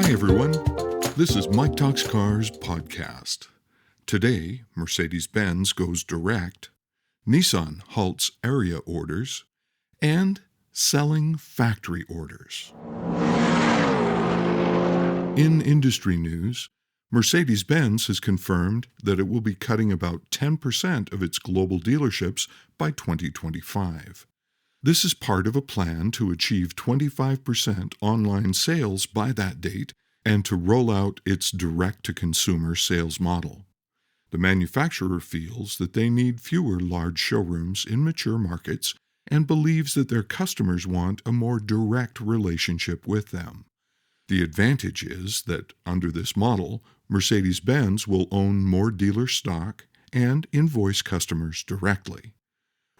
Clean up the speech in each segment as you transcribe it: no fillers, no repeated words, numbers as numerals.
Hi everyone, this is Mike Talks Cars podcast. Today, Mercedes-Benz goes direct, Nissan halts Ariya orders, and selling factory orders. In industry news, Mercedes-Benz has confirmed that it will be cutting about 10% of its global dealerships by 2025. This is part of a plan to achieve 25% online sales by that date and to roll out its direct-to-consumer sales model. The manufacturer feels that they need fewer large showrooms in mature markets and believes that their customers want a more direct relationship with them. The advantage is that, under this model, Mercedes-Benz will own more dealer stock and invoice customers directly.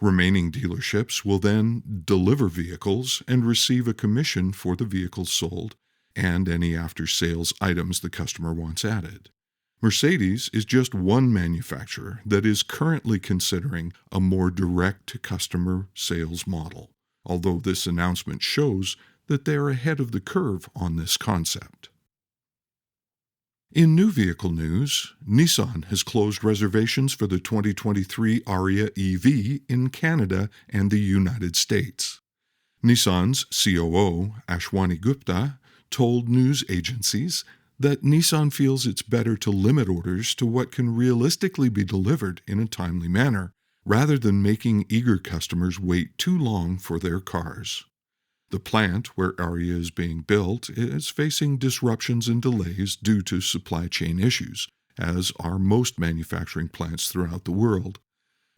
Remaining dealerships will then deliver vehicles and receive a commission for the vehicles sold and any after-sales items the customer wants added. Mercedes is just one manufacturer that is currently considering a more direct-to-customer sales model, although this announcement shows that they are ahead of the curve on this concept. In new vehicle news, Nissan has closed reservations for the 2023 Ariya EV in Canada and the United States. Nissan's COO, Ashwani Gupta, told news agencies that Nissan feels it's better to limit orders to what can realistically be delivered in a timely manner, rather than making eager customers wait too long for their cars. The plant where Ariya is being built is facing disruptions and delays due to supply chain issues, as are most manufacturing plants throughout the world.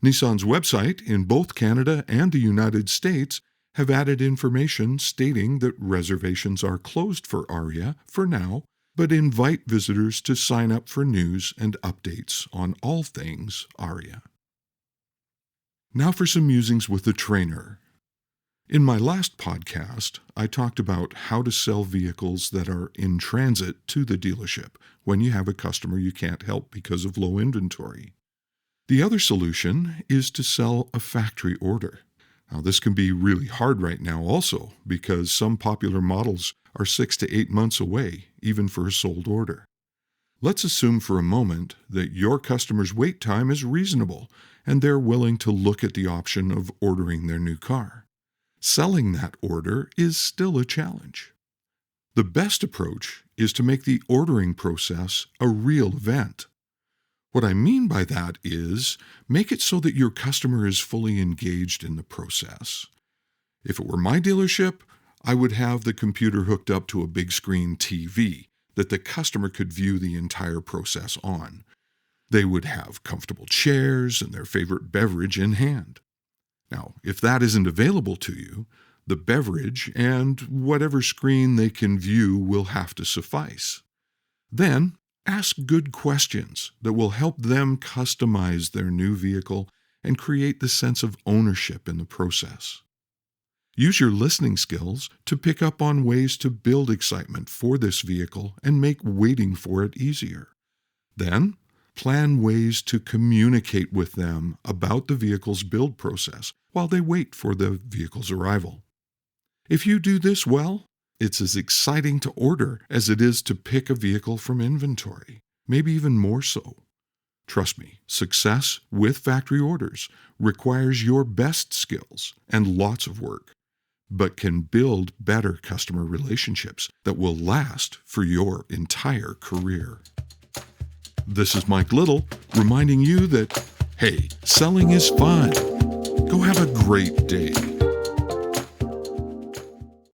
Nissan's website in both Canada and the United States have added information stating that reservations are closed for Ariya for now, but invite visitors to sign up for news and updates on all things Ariya. Now for some musings with the trainer. In my last podcast, I talked about how to sell vehicles that are in transit to the dealership when you have a customer you can't help because of low inventory. The other solution is to sell a factory order. Now, this can be really hard right now also because some popular models are 6 to 8 months away, even for a sold order. Let's assume for a moment that your customer's wait time is reasonable and they're willing to look at the option of ordering their new car. Selling that order is still a challenge. The best approach is to make the ordering process a real event. What I mean by that is make it so that your customer is fully engaged in the process. If it were my dealership, I would have the computer hooked up to a big screen TV that the customer could view the entire process on. They would have comfortable chairs and their favorite beverage in hand. Now, if that isn't available to you, the beverage and whatever screen they can view will have to suffice. Then, ask good questions that will help them customize their new vehicle and create the sense of ownership in the process. Use your listening skills to pick up on ways to build excitement for this vehicle and make waiting for it easier. Then, plan ways to communicate with them about the vehicle's build process while they wait for the vehicle's arrival. If you do this well, it's as exciting to order as it is to pick a vehicle from inventory, maybe even more so. Trust me, success with factory orders requires your best skills and lots of work, but can build better customer relationships that will last for your entire career. This is Mike Little, reminding you that, hey, selling is fun. Go have a great day.